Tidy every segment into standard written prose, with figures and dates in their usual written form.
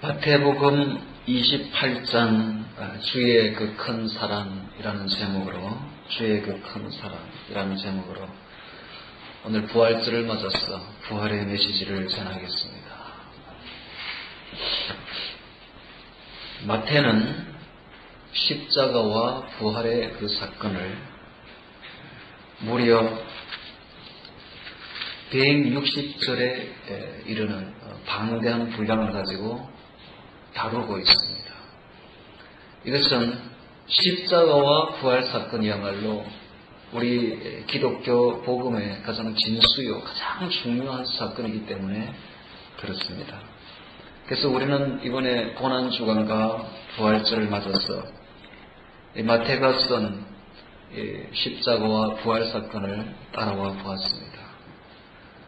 마태복음 28장 주의 그 큰 사랑이라는 제목으로 오늘 부활절을 맞아서 부활의 메시지를 전하겠습니다. 마태는 십자가와 부활의 그 사건을 무려 160절에 이르는 방대한 분량을 가지고 다루고 있습니다. 이것은 십자가와 부활 사건이야말로 우리 기독교 복음의 가장 진수요, 가장 중요한 사건이기 때문에 그렇습니다. 그래서 우리는 이번에 고난주간과 부활절을 맞아서 마태가 쓴 십자가와 부활 사건을 따라와 보았습니다.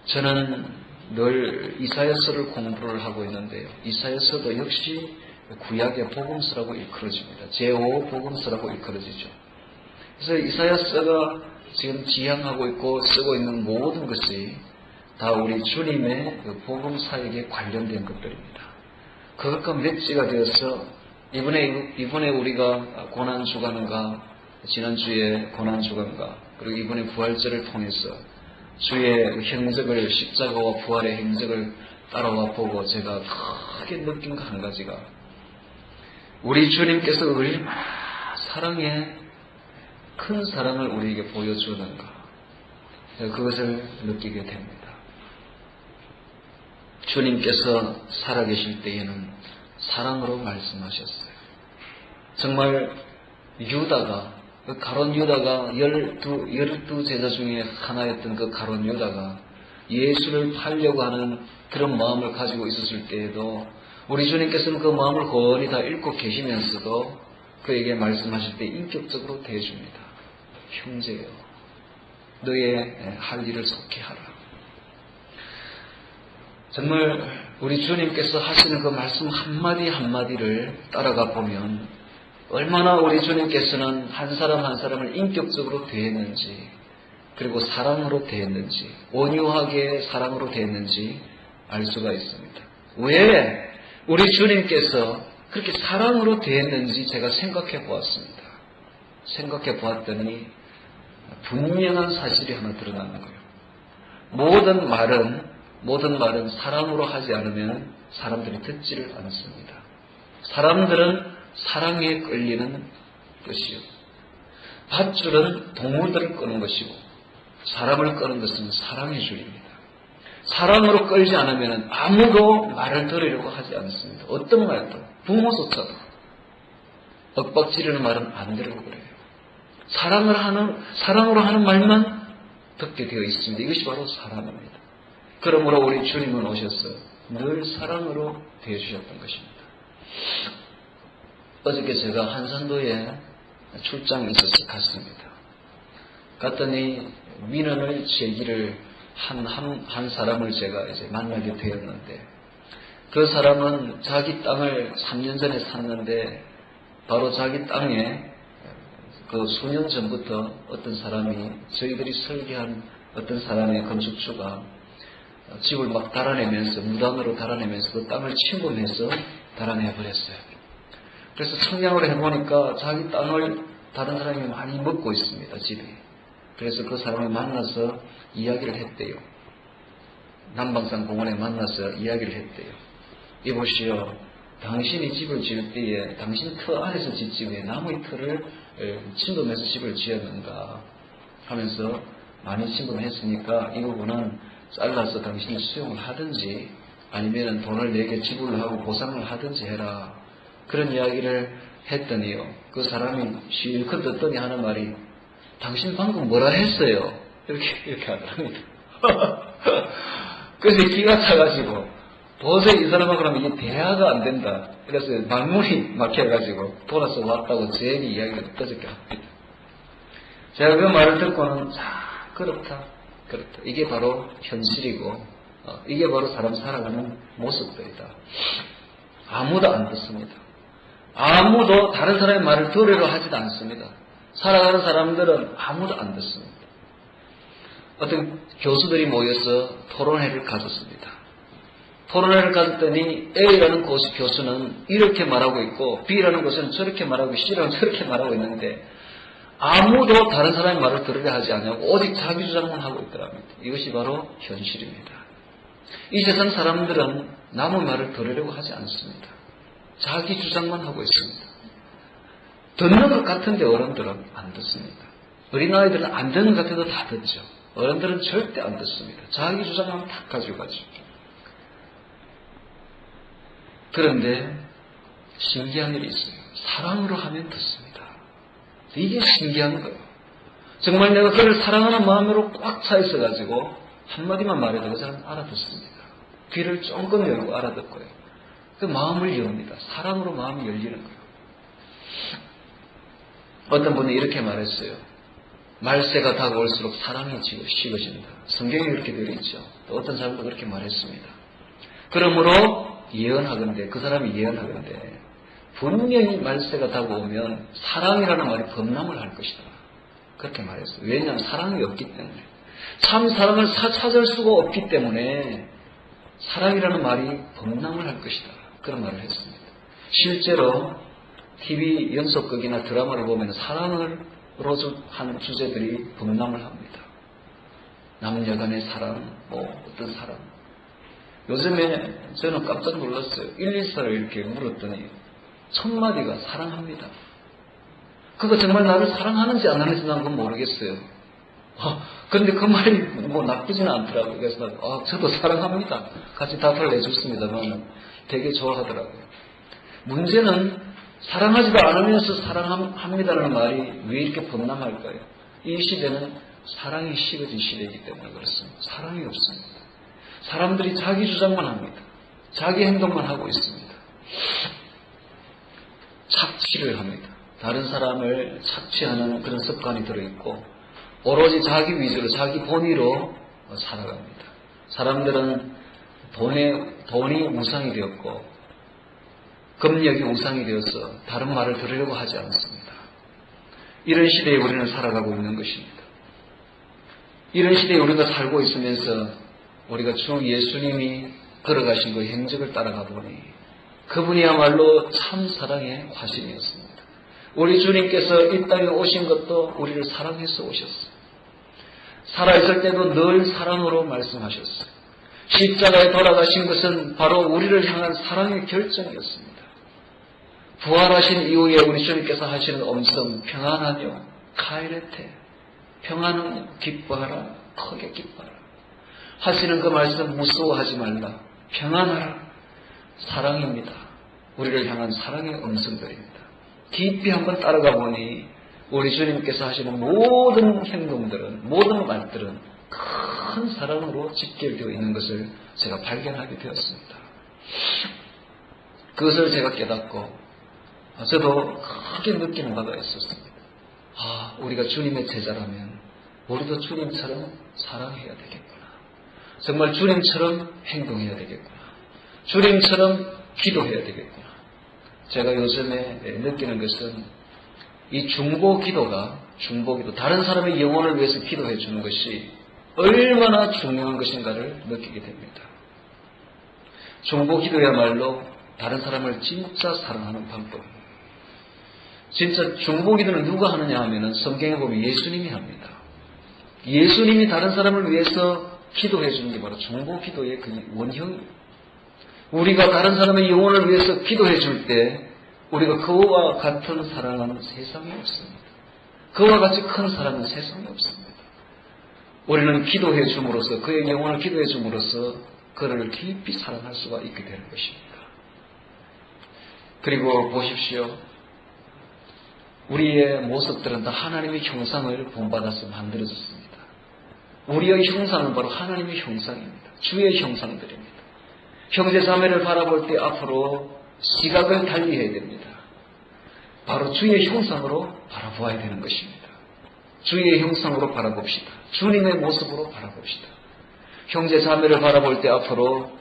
저는 늘 이사야서를 공부를 하고 있는데요. 이사야서도 역시 구약의 복음서라고 일컬어집니다. 제5복음서라고 일컬어지죠. 그래서 이사야서가 지금 지향하고 있고 쓰고 있는 모든 것이 다 우리 주님의 복음사역에 관련된 것들입니다. 그것과 매치가 되어서 이번에 우리가 고난주간과 지난주에 고난주간과 그리고 이번에 부활절을 통해서 주의 행적을, 십자가와 부활의 행적을 따라와 보고 제가 크게 느낀 거 한 가지가, 우리 주님께서 얼마나 큰 사랑을 우리에게 보여주는가, 그것을 느끼게 됩니다. 주님께서 살아계실 때에는 사랑으로 말씀하셨어요. 정말 유다가, 가룟 유다가 12 제자 중에 하나였던 그 가룟 유다가 예수를 팔려고 하는 그런 마음을 가지고 있었을 때에도 우리 주님께서는 그 마음을 훤히 다 읽고 계시면서도 그에게 말씀하실 때 인격적으로 대해줍니다. 형제여, 너의 할 일을 속히 하라. 정말 우리 주님께서 하시는 그 말씀 한마디 한마디를 따라가 보면 얼마나 우리 주님께서는 한 사람 한 사람을 인격적으로 대했는지, 그리고 사랑으로 대했는지, 온유하게 사랑으로 대했는지 알 수가 있습니다. 왜 우리 주님께서 그렇게 사랑으로 대했는지 제가 생각해 보았습니다. 생각해 보았더니 분명한 사실이 하나 드러나는 거예요. 모든 말은 사랑으로 하지 않으면 사람들이 듣지를 않습니다. 사람들은 사랑에 끌리는 것이요, 밧줄은 동물들을 끄는 것이고 사람을 끄는 것은 사랑의 줄입니다. 사랑으로 끌지 않으면 아무도 말을 들으려고 하지 않습니다. 어떤 말도, 부모조차도 엇박지르는 말은 안 들으려고 그래요. 사랑으로 하는 말만 듣게 되어 있습니다. 이것이 바로 사랑입니다. 그러므로 우리 주님은 오셔서 늘 사랑으로 대해주셨던 것입니다. 어저께 제가 한산도에 출장이 있어서 갔습니다. 갔더니 민원을 제기를 한 사람을 제가 이제 만나게 되었는데, 그 사람은 자기 땅을 3년 전에 샀는데 바로 자기 땅에 그 수년 전부터 어떤 사람이, 저희들이 설계한 어떤 사람의 건축주가 집을 막 달아내면서, 무단으로 달아내면서 그 땅을 침범해서 달아내버렸어요. 그래서 청량을 해보니까 자기 땅을 다른 사람이 많이 먹고 있습니다, 집에. 그래서 그 사람을 만나서 이야기를 했대요. 남방산 공원에 만나서 이야기를 했대요. 이보시오, 당신이 집을 지을 때에 당신 터 안에서 짓지 왜 남의 터를 침범해서 집을 지었는가 하면서, 많이 침범했으니까 이 부분은 잘라서 당신이 수용을 하든지 아니면 돈을 내게 지불을 하고 보상을 하든지 해라. 그런 이야기를 했더니요, 그 사람이 실컷 듣더니 하는 말이, 당신 방금 뭐라 했어요? 이렇게 하더랍니다. 그래서 기가 차가지고 도저히 이 사람하고 그러면 이게 대화가 안 된다. 그래서 말문이 막혀가지고 돌아서 왔다고 제 이야기를 떠적게 합니다. 제가 그 말을 듣고는, 그렇다. 이게 바로 현실이고 이게 바로 사람 살아가는 모습들이다. 아무도 안 듣습니다. 아무도 다른 사람의 말을 들으려 하지도 않습니다. 살아가는 사람들은 아무도 안 듣습니다. 어떤 교수들이 모여서 토론회를 가졌습니다. 토론회를 갔더니 A라는 교수는 이렇게 말하고 있고 B라는 교수는 저렇게 말하고 C라는 저렇게 말하고 있는데 아무도 다른 사람의 말을 들으려 하지 않냐고 오직 자기 주장만 하고 있더랍니다. 이것이 바로 현실입니다. 이 세상 사람들은 남의 말을 들으려고 하지 않습니다. 자기 주장만 하고 있습니다. 듣는 것 같은데 어른들은 안 듣습니다. 어린아이들은 안 듣는 것 같아도 다 듣죠. 어른들은 절대 안 듣습니다. 자기 주장만 다 가지고 가죠. 그런데 신기한 일이 있어요. 사랑으로 하면 듣습니다. 이게 신기한 거예요. 정말 내가 그를 사랑하는 마음으로 꽉 차 있어가지고 한마디만 말해도 그 사람은 알아듣습니다. 귀를 쫑긋 열고 알아듣고요. 그 마음을 엽니다. 사랑으로 마음이 열리는 거예요. 어떤 분이 이렇게 말했어요. 말세가 다가올수록 사랑이 식어진다. 성경에 그렇게 되어 있죠. 또 어떤 사람도 그렇게 말했습니다. 그러므로 예언하건대, 그 사람이 예언하건대 분명히 말세가 다가오면 사랑이라는 말이 범람을 할 것이다. 그렇게 말했어요. 왜냐하면 사랑이 없기 때문에. 참 사랑을 찾을 수가 없기 때문에 사랑이라는 말이 범람을 할 것이다. 그런 말을 했습니다. 실제로 TV 연속극이나 드라마를 보면 사랑으로 한 주제들이 범람을 합니다. 남녀간의 사랑, 어떤 사랑. 요즘에 저는 깜짝 놀랐어요. 114를 이렇게 물었더니 첫 마디가 사랑합니다. 그거 정말 나를 사랑하는지 안 하는지 난 그건 모르겠어요. 그런데 그 말이 나쁘지는 않더라고요. 그래서 저도 사랑합니다. 같이 답을 내줬습니다만 되게 좋아하더라고요. 문제는 사랑하지도 않으면서 사랑합니다라는 말이 왜 이렇게 범람할까요? 이 시대는 사랑이 식어진 시대이기 때문에 그렇습니다. 사랑이 없습니다. 사람들이 자기 주장만 합니다. 자기 행동만 하고 있습니다. 착취를 합니다. 다른 사람을 착취하는 그런 습관이 들어있고 오로지 자기 위주로 자기 본의로 살아갑니다. 사람들은 돈이 우상이 되었고 금력이 우상이 되어서 다른 말을 들으려고 하지 않습니다. 이런 시대에 우리는 살아가고 있는 것입니다. 이런 시대에 우리가 살고 있으면서 우리가 주 예수님이 걸어가신 그 행적을 따라가 보니 그분이야말로 참 사랑의 화신이었습니다. 우리 주님께서 이 땅에 오신 것도 우리를 사랑해서 오셨어요. 살아있을 때도 늘 사랑으로 말씀하셨어요. 십자가에 돌아가신 것은 바로 우리를 향한 사랑의 결정이었습니다. 부활하신 이후에 우리 주님께서 하시는 음성 평안하며 카이레테 평안하며 기뻐하라 크게 기뻐하라 하시는 그 말씀 무서워하지 말라 평안하라 사랑입니다. 우리를 향한 사랑의 음성들입니다. 깊이 한번 따라가 보니 우리 주님께서 하시는 모든 행동들은 모든 말들은 큰 사랑으로 직결되어 있는 것을 제가 발견하게 되었습니다. 그것을 제가 깨닫고 저도 크게 느끼는 바가 있었습니다. 우리가 주님의 제자라면 우리도 주님처럼 사랑해야 되겠구나. 정말 주님처럼 행동해야 되겠구나. 주님처럼 기도해야 되겠구나. 제가 요즘에 느끼는 것은 이 중보기도 다른 사람의 영혼을 위해서 기도해 주는 것이 얼마나 중요한 것인가를 느끼게 됩니다. 중보기도야말로 다른 사람을 진짜 사랑하는 방법입니다. 진짜 중보기도는 누가 하느냐 하면은 성경에 보면 예수님이 합니다. 예수님이 다른 사람을 위해서 기도해 주는 게 바로 중보기도의 그 원형입니다. 우리가 다른 사람의 영혼을 위해서 기도해 줄 때 우리가 그와 같은 사랑은 세상에 없습니다. 그와 같이 큰 사랑은 세상에 없습니다. 우리는 기도해 줌으로써 그의 영혼을 기도해 줌으로써 그를 깊이 사랑할 수가 있게 되는 것입니다. 그리고 보십시오. 우리의 모습들은 다 하나님의 형상을 본받아서 만들어졌습니다. 우리의 형상은 바로 하나님의 형상입니다. 주의 형상들입니다. 형제 자매를 바라볼 때 앞으로 시각을 달리해야 됩니다. 바로 주의 형상으로 바라보아야 되는 것입니다. 주의 형상으로 바라봅시다. 주님의 모습으로 바라봅시다. 형제 자매를 바라볼 때 앞으로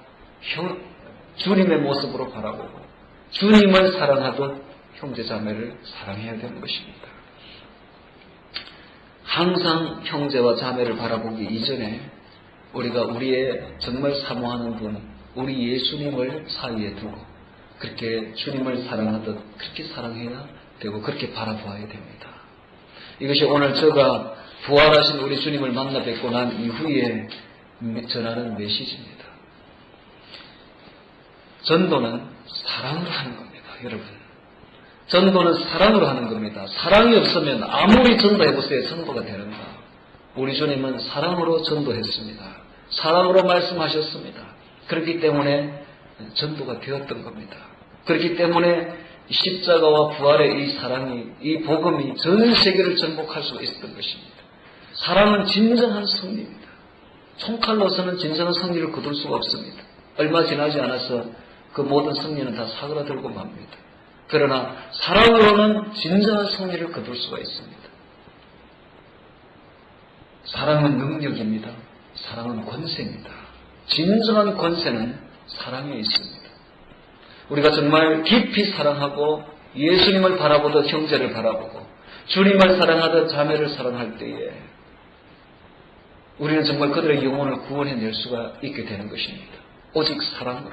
주님의 모습으로 바라보고 주님을 사랑하듯 형제 자매를 사랑해야 되는 것입니다. 항상 형제와 자매를 바라보기 이전에 우리가 우리의 정말 사모하는 분, 우리 예수님을 사이에 두고 그렇게 주님을 사랑하듯 그렇게 사랑해야 되고 그렇게 바라보아야 됩니다. 이것이 오늘 제가 부활하신 우리 주님을 만나 뵙고 난 이후에 전하는 메시지입니다. 전도는 사랑으로 하는 겁니다. 여러분, 전도는 사랑으로 하는 겁니다. 사랑이 없으면 아무리 전도해보세요, 전도가 되는가? 우리 주님은 사랑으로 전도했습니다. 사랑으로 말씀하셨습니다. 그렇기 때문에 전도가 되었던 겁니다. 그렇기 때문에 십자가와 부활의 이 사랑이, 이 복음이 전 세계를 정복할 수가 있었던 것입니다. 사랑은 진정한 승리입니다. 총칼로서는 진정한 승리를 거둘 수가 없습니다. 얼마 지나지 않아서 그 모든 승리는 다 사그라들고 맙니다. 그러나 사랑으로는 진정한 승리를 거둘 수가 있습니다. 사랑은 능력입니다. 사랑은 권세입니다. 진정한 권세는 사랑에 있습니다. 우리가 정말 깊이 사랑하고 예수님을 바라보듯 형제를 바라보고 주님을 사랑하듯 자매를 사랑할 때에 우리는 정말 그들의 영혼을 구원해낼 수가 있게 되는 것입니다. 오직 사랑으로.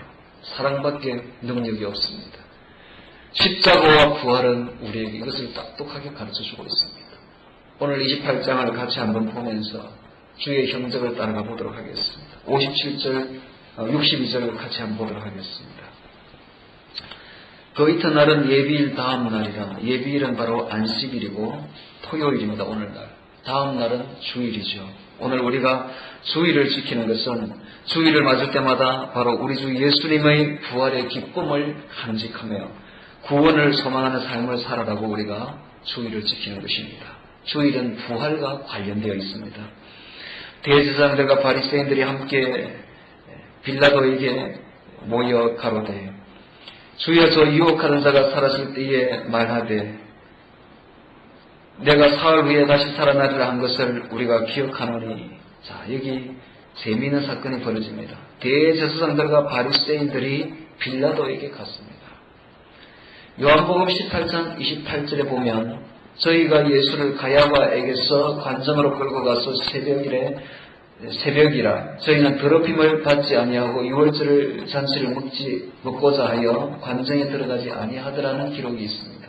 사랑밖에 능력이 없습니다. 십자가와 부활은 우리에게 이것을 똑똑하게 가르쳐주고 있습니다. 오늘 28장을 같이 한번 보면서 주의 형적을 따라가 보도록 하겠습니다. 57절, 62절을 같이 한번 보도록 하겠습니다. 그 이튿날은 예비일 다음 날이라. 예비일은 바로 안식일이고 토요일입니다. 오늘날. 다음 날은 주일이죠. 오늘 우리가 주일을 지키는 것은 주일을 맞을 때마다 바로 우리 주 예수님의 부활의 기쁨을 간직하며 구원을 소망하는 삶을 살아가고 우리가 주일을 지키는 것입니다. 주일은 부활과 관련되어 있습니다. 대제사장들과 바리새인들이 함께 빌라도에게 모여 가로되 주여 저 유혹하는 자가 사라질 때에 말하되 내가 사흘 후에 다시 살아나리라 한 것을 우리가 기억하노니. 자, 여기 재미있는 사건이 벌어집니다. 대제사장들과 바리새인들이 빌라도에게 갔습니다. 요한복음 18장 28절에 보면 저희가 예수를 가야바에게서 관정으로 끌고 가서 새벽이라 저희는 더럽힘을 받지 아니하고 유월절 잔치를 먹고자 하여 관정에 들어가지 아니하더라는 기록이 있습니다.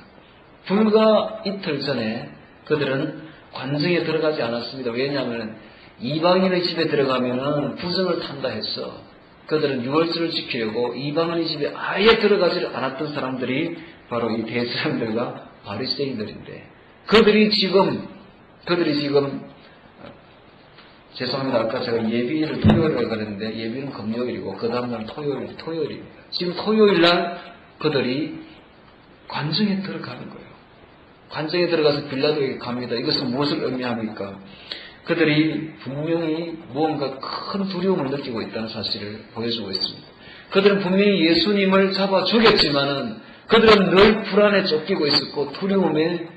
불과 이틀 전에 그들은 관정에 들어가지 않았습니다. 왜냐하면 이방인의 집에 들어가면 부정을 탄다 해서 그들은 유월절을 지키려고 이방인의 집에 아예 들어가지 않았던 사람들이 바로 이 대제사장들과 바리새인들인데 그들이 지금 죄송합니다. 아까 제가 예비일을 토요일이라고 그랬는데 예비일은 금요일이고 그 다음날 토요일입니다. 지금 토요일날 그들이 관정에 들어가는 거예요. 관정에 들어가서 빌라도에게 갑니다. 이것은 무엇을 의미합니까? 그들이 분명히 무언가 큰 두려움을 느끼고 있다는 사실을 보여주고 있습니다. 그들은 분명히 예수님을 잡아 죽였지만은 그들은 늘 불안에 쫓기고 있었고 두려움에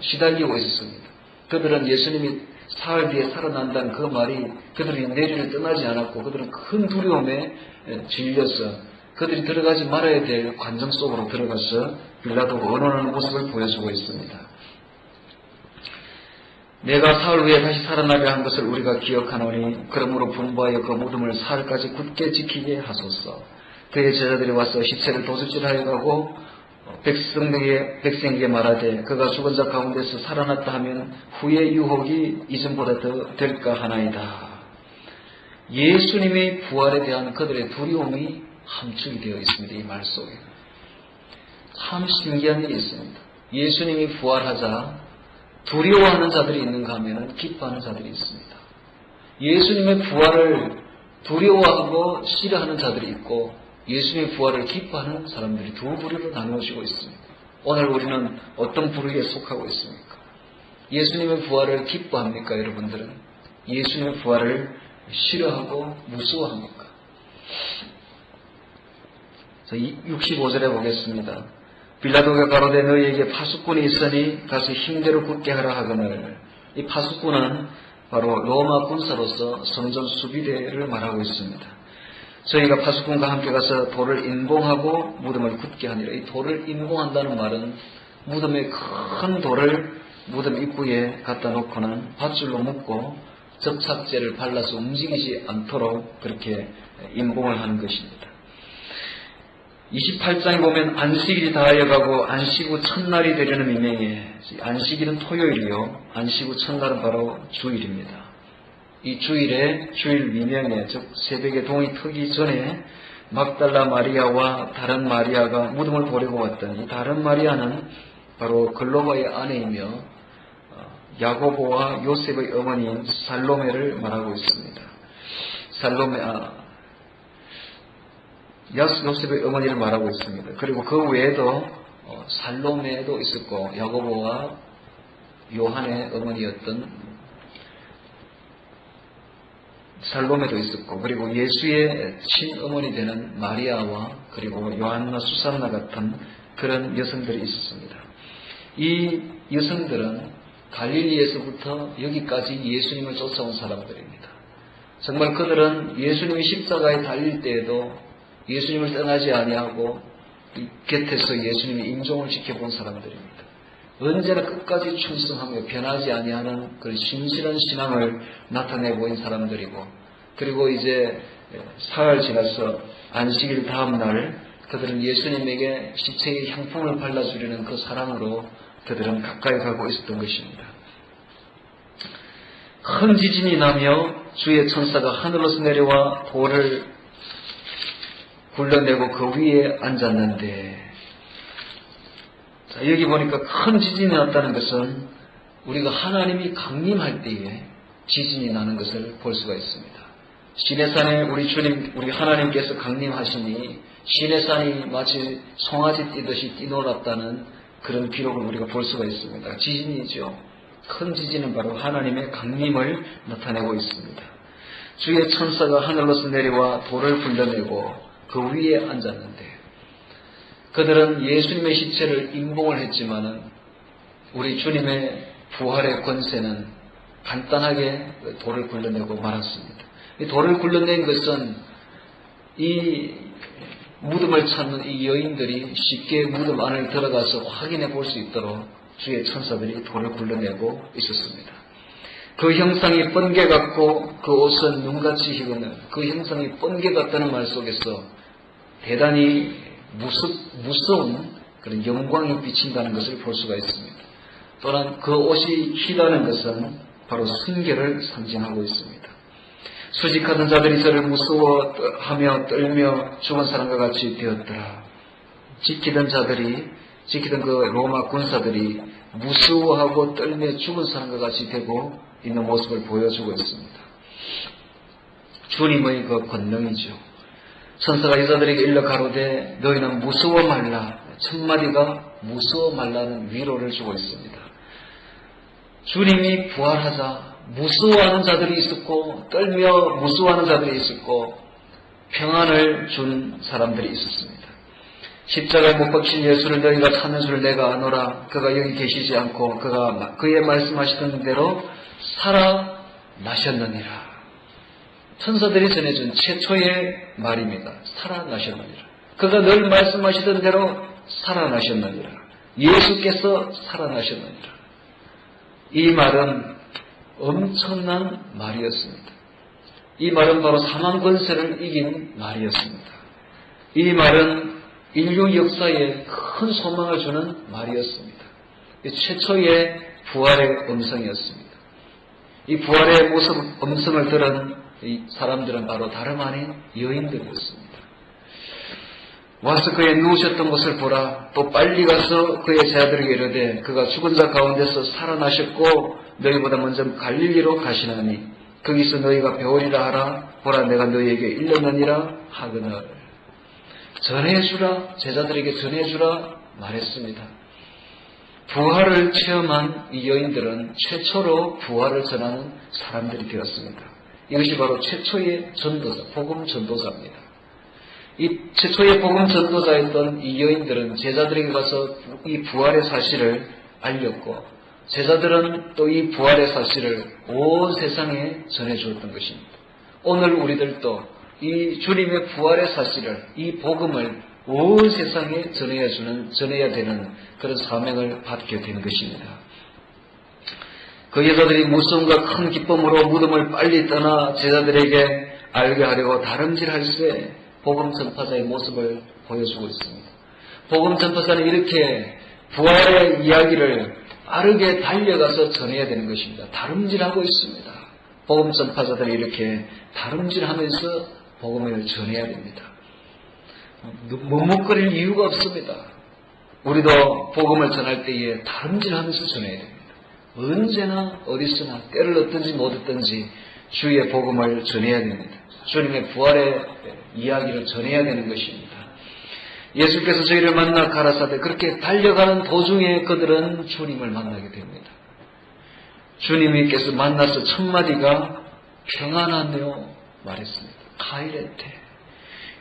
시달리고 있었습니다. 그들은 예수님이 사흘 뒤에 살아난다는 그 말이 그들이 내리를 떠나지 않았고 그들은 큰 두려움에 질려서 그들이 들어가지 말아야 될 관정 속으로 들어가서 빌라도가 원하는 모습을 보여주고 있습니다. 내가 사흘 후에 다시 살아나려 한 것을 우리가 기억하노니 그러므로 분부하여 그 무덤을 사흘까지 굳게 지키게 하소서. 그의 제자들이 와서 시체를 도둑질하여 가고 백성에게 말하되 그가 죽은 자 가운데서 살아났다 하면 후의 유혹이 이전보다 더 될까 하나이다. 예수님의 부활에 대한 그들의 두려움이 함축이 되어 있습니다. 이 말 속에 참 신기한 일이 있습니다. 예수님이 부활하자 두려워하는 자들이 있는가 하면 기뻐하는 자들이 있습니다. 예수님의 부활을 두려워하고 싫어하는 자들이 있고 예수님의 부활을 기뻐하는 사람들이 두 부류로 나누어지고 있습니다. 오늘 우리는 어떤 부류에 속하고 있습니까? 예수님의 부활을 기뻐합니까? 여러분들은 예수님의 부활을 싫어하고 무서워합니까? 65절에 보겠습니다. 빌라도가 가로되 너희에게 파수꾼이 있으니 가서 힘대로 굳게 하라 하거늘. 이 파수꾼은 바로 로마 군사로서 성전 수비대를 말하고 있습니다. 저희가 파수꾼과 함께 가서 돌을 인봉하고 무덤을 굳게 하니라. 이 돌을 인봉한다는 말은 무덤에 큰 돌을 무덤 입구에 갖다 놓고는 밧줄로 묶고 접착제를 발라서 움직이지 않도록 그렇게 인봉을 하는 것입니다. 28장에 보면 안식일이 다하여가고 안식 후 첫날이 되려는 미명에 안식일은 토요일이요 안식 후 첫날은 바로 주일입니다. 이 주일에 주일 미명에 즉 새벽에 동이 트기 전에 막달라 마리아와 다른 마리아가 무덤을 보려고 왔던 이 다른 마리아는 바로 글로바의 아내이며 야고보와 요셉의 어머니인 살로메를 말하고 있습니다. 요셉의 어머니를 말하고 있습니다. 그리고 그 외에도 살로메도 있었고 야고보와 요한의 어머니였던 살로메도 있었고 그리고 예수의 친어머니 되는 마리아와 그리고 요한나 수산나 같은 그런 여성들이 있었습니다. 이 여성들은 갈릴리에서부터 여기까지 예수님을 쫓아온 사람들입니다. 정말 그들은 예수님이 십자가에 달릴 때에도 예수님을 떠나지 아니하고 곁에서 예수님의 임종을 지켜본 사람들입니다. 언제나 끝까지 충성하며 변하지 아니하는 그 신실한 신앙을 나타내 보인 사람들이고 그리고 이제 사흘 지나서 안식일 다음 날 그들은 예수님에게 시체의 향품을 발라주려는 그 사랑으로 그들은 가까이 가고 있었던 것입니다. 큰 지진이 나며 주의 천사가 하늘로서 내려와 돌을 굴러내고 그 위에 앉았는데 자, 여기 보니까 큰 지진이 났다는 것은 우리가 하나님이 강림할 때에 지진이 나는 것을 볼 수가 있습니다. 시내산에 우리 주님, 우리 하나님께서 강림하시니 시내산이 마치 송아지 뛰듯이 뛰놀았다는 그런 기록을 우리가 볼 수가 있습니다. 지진이죠. 큰 지진은 바로 하나님의 강림을 나타내고 있습니다. 주의 천사가 하늘로서 내려와 돌을 굴러내고 그 위에 앉았는데 그들은 예수님의 시체를 임봉을 했지만은 우리 주님의 부활의 권세는 간단하게 돌을 굴러내고 말았습니다. 이 돌을 굴러낸 것은 이 무덤을 찾는 이 여인들이 쉽게 무덤 안을 들어가서 확인해 볼 수 있도록 주의 천사들이 돌을 굴러내고 있었습니다. 그 형상이 번개 같고 그 옷은 눈같이 희고는 그 형상이 번개 같다는 말 속에서 대단히 무서운 그런 영광이 비친다는 것을 볼 수가 있습니다. 또한 그 옷이 희다는 것은 바로 순결을 상징하고 있습니다. 수직하던 자들이 저를 무서워하며 떨며 죽은 사람과 같이 되었더라. 지키던 그 로마 군사들이 무서워하고 떨며 죽은 사람과 같이 되고 있는 모습을 보여주고 있습니다. 주님의 그 권능이죠. 천사가 여자들에게 일러 가로되 너희는 무서워 말라. 첫마디가 무서워 말라는 위로를 주고 있습니다. 주님이 부활하자 무서워하는 자들이 있었고 떨며 무서워하는 자들이 있었고 평안을 준 사람들이 있었습니다. 십자가에 못 박힌 예수를 너희가 찾는 줄 내가 아노라. 그가 여기 계시지 않고 그가 그의 말씀하시던 대로 살아나셨느니라. 천사들이 전해준 최초의 말입니다. 살아나셨느니라. 그가 늘 말씀하시던 대로 살아나셨느니라. 예수께서 살아나셨느니라. 이 말은 엄청난 말이었습니다. 이 말은 바로 사망 권세를 이긴 말이었습니다. 이 말은 인류 역사에 큰 소망을 주는 말이었습니다. 최초의 부활의 음성이었습니다. 이 부활의 음성을 들은 이 사람들은 바로 다름 아닌 여인들이었습니다. 와서 그의 누우셨던 것을 보라. 또 빨리 가서 그의 제자들에게 이르되 그가 죽은 자 가운데서 살아나셨고 너희보다 먼저 갈릴리로 가시나니 거기서 너희가 배우리라 하라. 보라 내가 너희에게 일렀느니라 하거늘. 전해주라. 제자들에게 전해주라 말했습니다. 부활을 체험한 이 여인들은 최초로 부활을 전하는 사람들이 되었습니다. 이것이 바로 최초의 전도자, 복음 전도자입니다. 이 최초의 복음 전도자였던 이 여인들은 제자들에게 가서 이 부활의 사실을 알렸고 제자들은 또 이 부활의 사실을 온 세상에 전해주었던 것입니다. 오늘 우리들도 이 주님의 부활의 사실을, 이 복음을 온 세상에 전해야 되는 그런 사명을 받게 된 것입니다. 그 여자들이 무서움과 큰 기쁨으로 무덤을 빨리 떠나 제자들에게 알게 하려고 다름질할세 복음 전파자의 모습을 보여주고 있습니다. 복음 전파자는 이렇게 부활의 이야기를 빠르게 달려가서 전해야 되는 것입니다. 다름질하고 있습니다. 복음 전파자들이 이렇게 다름질하면서 복음을 전해야 됩니다. 머뭇거릴 이유가 없습니다. 우리도 복음을 전할 때에 다름질하면서 전해야 됩니다. 언제나 어디서나 때를 얻든지 못 얻든지 주의 복음을 전해야 됩니다. 주님의 부활의 이야기를 전해야 되는 것입니다. 예수께서 저희를 만나 가라사대 그렇게 달려가는 도중에 그들은 주님을 만나게 됩니다. 주님께서 만나서 첫 마디가 평안하며 말했습니다. 카이레테.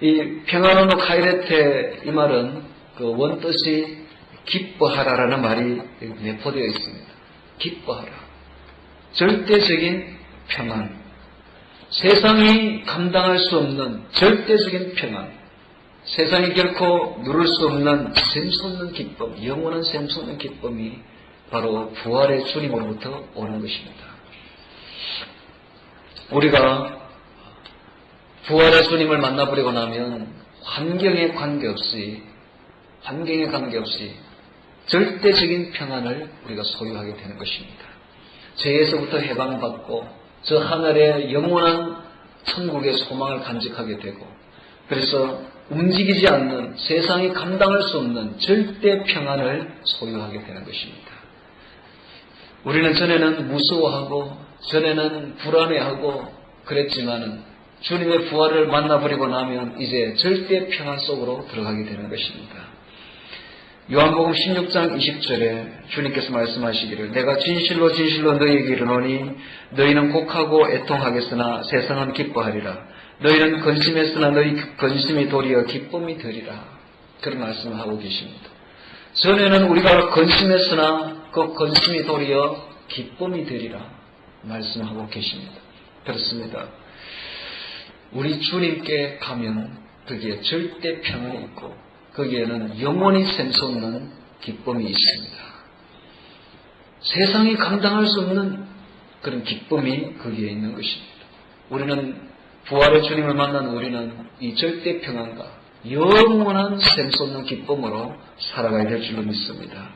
이 평안하며 카이레테 이 말은 그 원뜻이 기뻐하라라는 말이 내포되어 있습니다. 기뻐하라. 절대적인 평안. 세상이 감당할 수 없는 절대적인 평안. 세상이 결코 누를 수 없는 샘솟는 기쁨, 영원한 샘솟는 기쁨이 바로 부활의 주님으로부터 오는 것입니다. 우리가 부활의 주님을 만나버리고 나면 환경에 관계없이 절대적인 평안을 우리가 소유하게 되는 것입니다. 죄에서부터 해방받고 저 하늘의 영원한 천국의 소망을 간직하게 되고 그래서 움직이지 않는 세상이 감당할 수 없는 절대 평안을 소유하게 되는 것입니다. 우리는 전에는 무서워하고 전에는 불안해하고 그랬지만은 주님의 부활을 만나버리고 나면 이제 절대 평안 속으로 들어가게 되는 것입니다. 요한복음 16장 20절에 주님께서 말씀하시기를 내가 진실로 진실로 너희에게 이르노니 너희는 곡하고 애통하겠으나 세상은 기뻐하리라. 너희는 근심했으나 너희 근심이 도리어 기쁨이 되리라. 그런 말씀을 하고 계십니다. 전에는 우리가 근심했으나 그 근심이 도리어 기쁨이 되리라 말씀하고 계십니다. 그렇습니다. 우리 주님께 가면 거기에 절대 평안이 있고 거기에는 영원히 샘솟는 기쁨이 있습니다. 세상이 감당할 수 없는 그런 기쁨이 거기에 있는 것입니다. 우리는 부활의 주님을 만난 우리는 이 절대 평안과 영원한 샘솟는 기쁨으로 살아가야 될 줄로 믿습니다.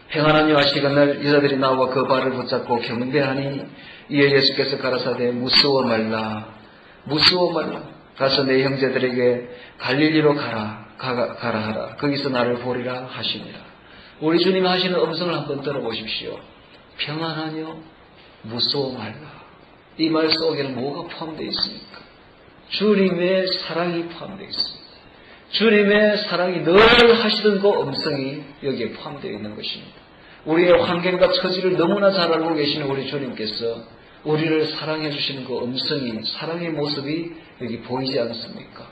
평안한 여호와 시간날 여자들이 나와 그 발을 붙잡고 경배하니 이에 예수께서 가라사대 무서워 말라 가서 내 형제들에게 갈릴리로 가라 하라. 거기서 나를 보리라 하시니라. 우리 주님이 하시는 음성을 한번 들어보십시오. 평안하뇨 무서워 말라. 이 말 속에는 뭐가 포함되어 있습니까? 주님의 사랑이 포함되어 있습니다. 주님의 사랑이 늘 하시던 그 음성이 여기에 포함되어 있는 것입니다. 우리의 환경과 처지를 너무나 잘 알고 계시는 우리 주님께서 우리를 사랑해 주시는 그 음성이 사랑의 모습이 여기 보이지 않습니까?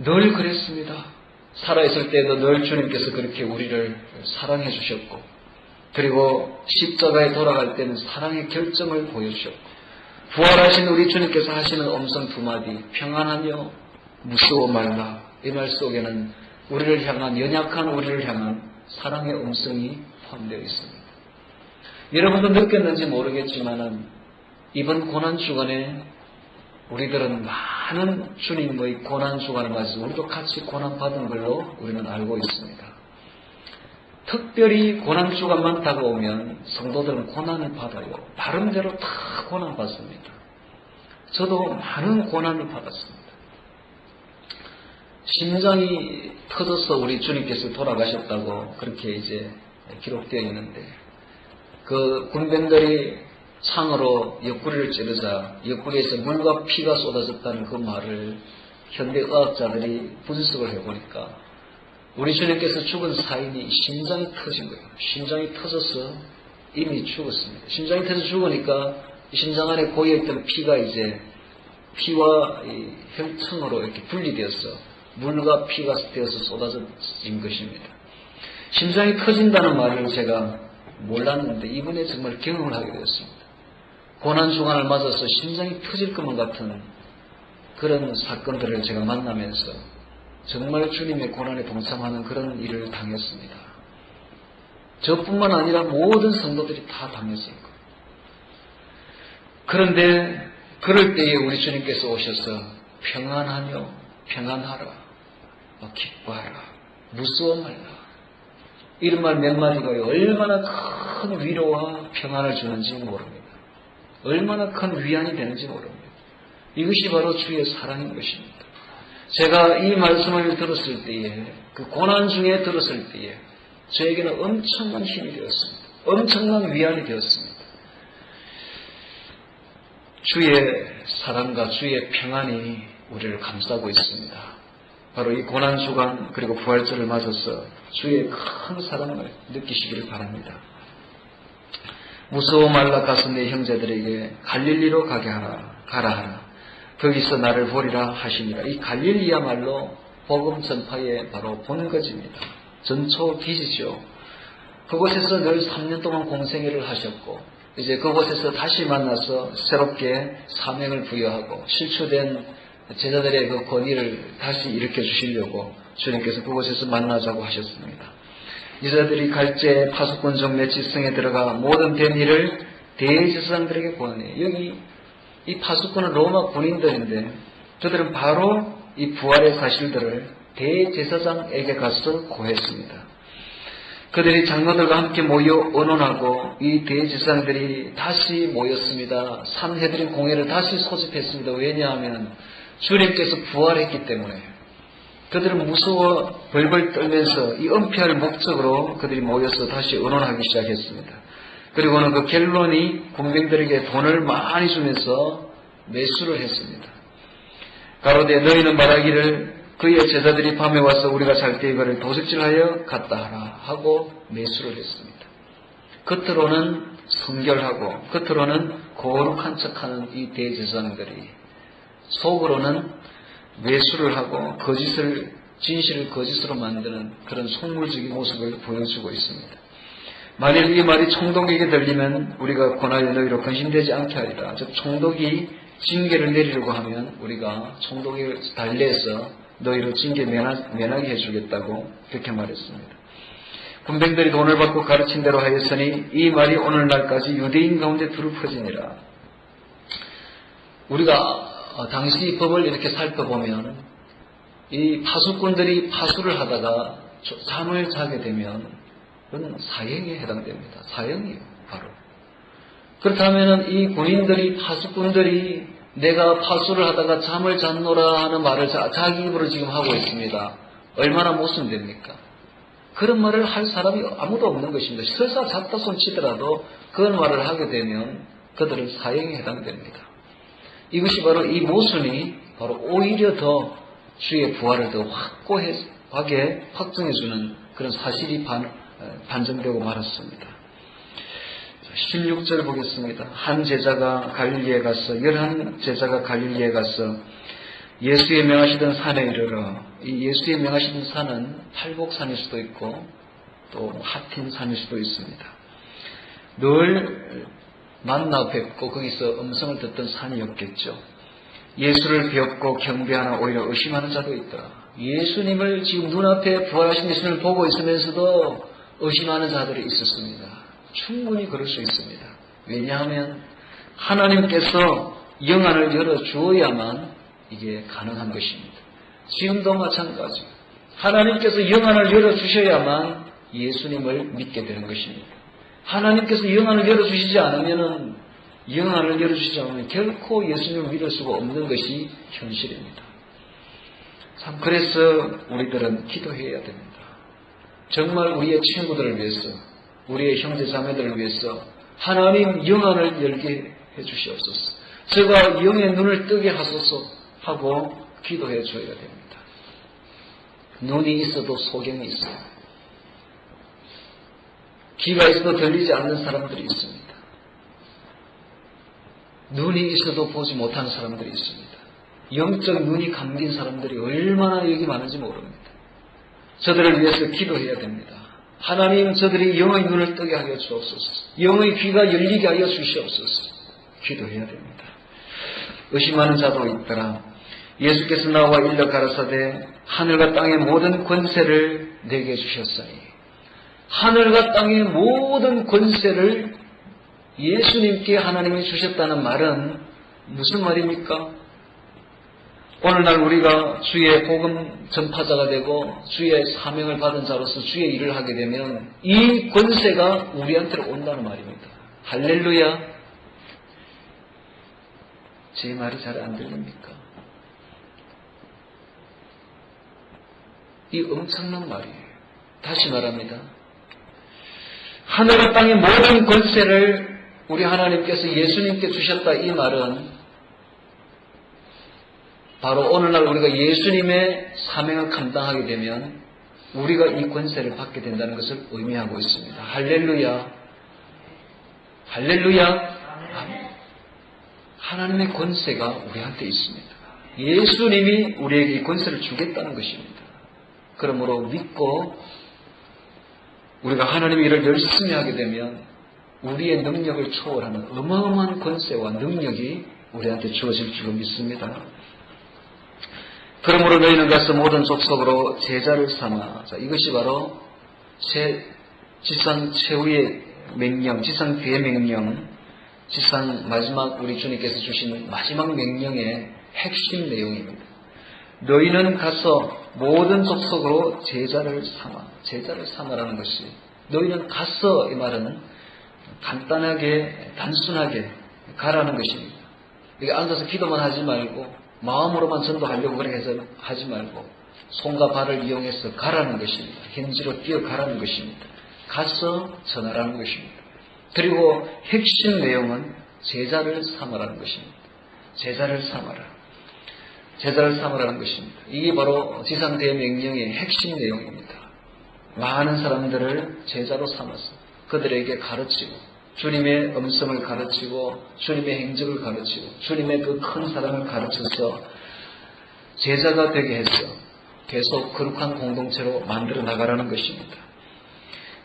늘 그랬습니다. 살아있을 때도 늘 주님께서 그렇게 우리를 사랑해 주셨고 그리고 십자가에 돌아갈 때는 사랑의 결정을 보여주셨고 부활하신 우리 주님께서 하시는 음성 두 마디 평안하며 무서워 말라 이 말 속에는 우리를 향한 연약한 우리를 향한 사랑의 음성이 포함되어 있습니다. 여러분도 느꼈는지 모르겠지만 이번 고난주간에 우리들은 많은 주님의 고난주간을 맞아서 우리도 같이 고난받은 걸로 우리는 알고 있습니다. 특별히 고난주간만 다가오면 성도들은 고난을 받아요. 나름대로 다 고난받습니다. 저도 많은 고난을 받았습니다. 심장이 터져서 우리 주님께서 돌아가셨다고 그렇게 이제 기록되어 있는데 그 군병들이 창으로 옆구리를 찌르자 옆구리에서 물과 피가 쏟아졌다는 그 말을 현대의학자들이 분석을 해보니까 우리 주님께서 죽은 사인이 심장이 터진 거예요. 심장이 터져서 이미 죽었습니다. 심장이 터져 죽으니까 심장 안에 고여있던 피가 이제 피와 이 혈청으로 이렇게 분리되어서 물과 피가 되어서 쏟아진 것입니다. 심장이 터진다는 말을 제가 몰랐는데 이번에 정말 경험을 하게 되었습니다. 고난주간을 맞아서 심장이 터질 것만 같은 그런 사건들을 제가 만나면서 정말 주님의 고난에 동참하는 그런 일을 당했습니다. 저뿐만 아니라 모든 성도들이 다 당했을 거예요. 그런데 그럴 때에 우리 주님께서 오셔서 평안하며 평안하라, 기뻐하라, 무서워 말라, 이런 말 몇 마디가 얼마나 큰 위로와 평안을 주는지 모릅니다. 얼마나 큰 위안이 되는지 모릅니다. 이것이 바로 주의 사랑인 것입니다. 제가 이 말씀을 들었을 때에, 그 고난 중에 들었을 때에 저에게는 엄청난 힘이 되었습니다. 엄청난 위안이 되었습니다. 주의 사랑과 주의 평안이 우리를 감싸고 있습니다. 바로 이 고난주간 그리고 부활절을 맞아서 주의 큰 사랑을 느끼시기를 바랍니다. 무서워 말라 가서 내 형제들에게 갈릴리로 가라 하라. 거기서 나를 보리라 하시니라. 이 갈릴리야말로 복음 전파의 바로 본거지입니다. 전초기지죠. 그곳에서 늘 3년 동안 공생애를 하셨고 이제 그곳에서 다시 만나서 새롭게 사명을 부여하고 실추된 제자들의 그 권위를 다시 일으켜 주시려고 주님께서 그곳에서 만나자고 하셨습니다. 제자들이 갈제 파수꾼 정례 지성에 들어가 모든 된 일을 대제사장들에게 고하네. 여기 이 파수꾼은 로마 군인들인데 그들은 바로 이 부활의 사실들을 대제사장에게 가서 고했습니다. 그들이 장로들과 함께 모여 언론하고 이 대제사장들이 다시 모였습니다. 산헤드린 공회를 다시 소집했습니다. 왜냐하면 주님께서 부활했기 때문에 그들은 무서워 벌벌 떨면서 이 은폐할 목적으로 그들이 모여서 다시 언론하기 시작했습니다. 그리고는 그 갤론이 군병들에게 돈을 많이 주면서 매수를 했습니다. 가로되 너희는 말하기를 그의 제자들이 밤에 와서 우리가 잘 때 이거를 도둑질하여 갔다 하라 하고 매수를 했습니다. 겉으로는 성결하고 겉으로는 거룩한 척하는 이 대제사장들이 속으로는 매수를 하고 진실을 거짓으로 만드는 그런 속물적인 모습을 보여주고 있습니다. 만일 이 말이 총독에게 들리면 우리가 권하여 너희로 근심되지 않게 하리라. 즉 총독이 징계를 내리려고 하면 우리가 총독에 달래서 너희로 징계 면하게 해주겠다고 그렇게 말했습니다. 군병들이 돈을 받고 가르친 대로 하였으니 이 말이 오늘날까지 유대인 가운데 두루 퍼지니라. 우리가 당시 법을 이렇게 살펴보면 이 파수꾼들이 파수를 하다가 잠을 자게 되면 그건 사형에 해당됩니다. 사형이에요, 바로. 그렇다면 이 군인들이 파수꾼들이 내가 파수를 하다가 잠을 잤노라 하는 말을 자기 입으로 지금 하고 있습니다. 얼마나 모순됩니까? 그런 말을 할 사람이 아무도 없는 것입니다. 설사 잤다 손치더라도 그런 말을 하게 되면 그들은 사형에 해당됩니다. 이것이 바로 이 모순이 바로 오히려 더 주의 부활을 더 확고하게 확증해주는 그런 사실이 반증되고 말았습니다. 16절 보겠습니다. 한 제자가 갈릴리에 가서 11제자가 갈릴리에 가서 예수의 명하시던 산에 이르러, 이 예수의 명하시던 산은 팔복산일 수도 있고 또 하틴산일 수도 있습니다. 늘 만나 뵙고 거기서 음성을 듣던 산이었겠죠. 예수를 배웠고 경배하나 오히려 의심하는 자도 있더라. 예수님을 지금 눈앞에 부활하신 예수님을 보고 있으면서도 의심하는 자들이 있었습니다. 충분히 그럴 수 있습니다. 왜냐하면 하나님께서 영안을 열어주어야만 이게 가능한 것입니다. 지금도 마찬가지. 하나님께서 영안을 열어주셔야만 예수님을 믿게 되는 것입니다. 하나님께서 영안을 열어주시지 않으면 결코 예수님을 믿을 수가 없는 것이 현실입니다. 참 그래서 우리들은 기도해야 됩니다. 정말 우리의 친구들을 위해서, 우리의 형제 자매들을 위해서 하나님 영안을 열게 해주시옵소서. 제가 영의 눈을 뜨게 하소서 하고 기도해 줘야 됩니다. 눈이 있어도 소경이 있어요. 귀가 있어도 들리지 않는 사람들이 있습니다. 눈이 있어도 보지 못하는 사람들이 있습니다. 영적 눈이 감긴 사람들이 얼마나 여기 많은지 모릅니다. 저들을 위해서 기도해야 됩니다. 하나님, 저들이 영의 눈을 뜨게 하여 주옵소서. 영의 귀가 열리게 하여 주시옵소서. 기도해야 됩니다. 의심하는 자도 있더라. 예수께서 나와 일러 가라사대 하늘과 땅의 모든 권세를 내게 주셨으니, 하늘과 땅의 모든 권세를 예수님께 하나님이 주셨다는 말은 무슨 말입니까? 오늘날 우리가 주의 복음 전파자가 되고 주의 사명을 받은 자로서 주의 일을 하게 되면 이 권세가 우리한테로 온다는 말입니다. 할렐루야. 제 말이 잘 안 들립니까? 이 엄청난 말이에요. 다시 말합니다. 하늘과 땅의 모든 권세를 우리 하나님께서 예수님께 주셨다. 이 말은 바로 오늘날 우리가 예수님의 사명을 감당하게 되면 우리가 이 권세를 받게 된다는 것을 의미하고 있습니다. 할렐루야. 할렐루야. 하나님의 권세가 우리한테 있습니다. 예수님이 우리에게 이 권세를 주겠다는 것입니다. 그러므로 믿고 우리가 하나님의 일을 열심히 하게 되면 우리의 능력을 초월하는 어마어마한 권세와 능력이 우리한테 주어질 줄로 믿습니다. 그러므로 너희는 가서 모든 족속으로 제자를 삼아. 자, 이것이 바로 지상 최후의 명령, 지상 대명령, 지상 마지막 우리 주님께서 주시는 마지막 명령의 핵심 내용입니다. 너희는 가서 모든 족속으로 제자를 삼아. 제자를 삼아라는 것이 너희는 가서 이 말은 간단하게 단순하게 가라는 것입니다. 이게 앉아서 기도만 하지 말고 마음으로만 전도하려고 그렇게 해서 하지 말고 손과 발을 이용해서 가라는 것입니다. 현지로 뛰어가라는 것입니다. 가서 전하라는 것입니다. 그리고 핵심 내용은 제자를 삼아라는 것입니다. 제자를 삼아라. 제자를 삼으라는 것입니다. 이게 바로 지상대명령의 핵심 내용입니다. 많은 사람들을 제자로 삼아서 그들에게 가르치고 주님의 음성을 가르치고 주님의 행적을 가르치고 주님의 그 큰 사랑을 가르쳐서 제자가 되게 해서 계속 거룩한 공동체로 만들어 나가라는 것입니다.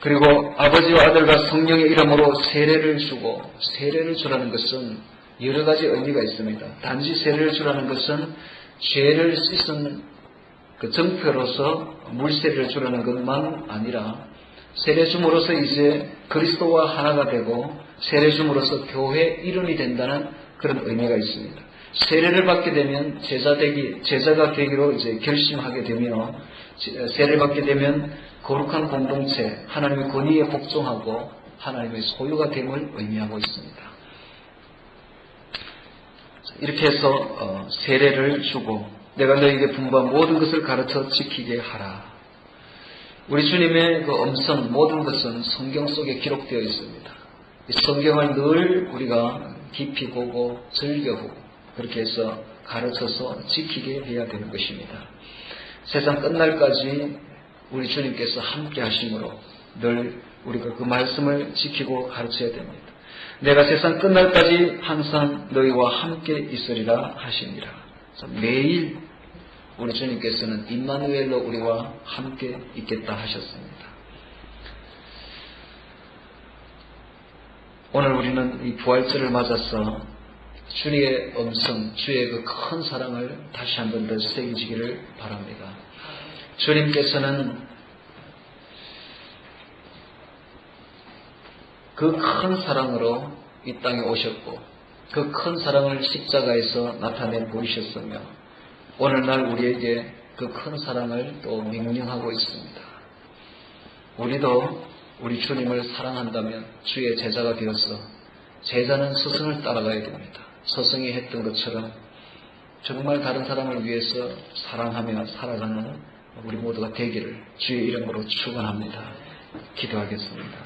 그리고 아버지와 아들과 성령의 이름으로 세례를 주고, 세례를 주라는 것은 여러 가지 의미가 있습니다. 단지 세례를 주라는 것은 죄를 씻은 그 정표로서 물세례를 주라는 것만 아니라 세례 줌으로써 이제 그리스도와 하나가 되고 세례 줌으로써 교회 일원이 된다는 그런 의미가 있습니다. 세례를 받게 되면 제자가 되기로 이제 결심하게 되며 세례를 받게 되면 거룩한 공동체, 하나님의 권위에 복종하고 하나님의 소유가 됨을 의미하고 있습니다. 이렇게 해서 세례를 주고 내가 너희에게 분부한 모든 것을 가르쳐 지키게 하라. 우리 주님의 그 음성 모든 것은 성경 속에 기록되어 있습니다. 이 성경을 늘 우리가 깊이 보고 즐겨보고 그렇게 해서 가르쳐서 지키게 해야 되는 것입니다. 세상 끝날까지 우리 주님께서 함께 하심으로 늘 우리가 그 말씀을 지키고 가르쳐야 됩니다. 내가 세상 끝날까지 항상 너희와 함께 있으리라 하시니라. 매일 우리 주님께서는 임마누엘로 우리와 함께 있겠다 하셨습니다. 오늘 우리는 이 부활절을 맞아서 주의 음성, 주의 그 큰 사랑을 다시 한 번 더 새기시기를 바랍니다. 주님께서는 그 큰 사랑으로 이 땅에 오셨고 그 큰 사랑을 십자가에서 나타내 보이셨으며 오늘날 우리에게 그 큰 사랑을 또 명령하고 있습니다. 우리도 우리 주님을 사랑한다면 주의 제자가 되어서 제자는 스승을 따라가야 됩니다. 스승이 했던 것처럼 정말 다른 사람을 위해서 사랑하며 살아가는 우리 모두가 되기를 주의 이름으로 축원합니다. 기도하겠습니다.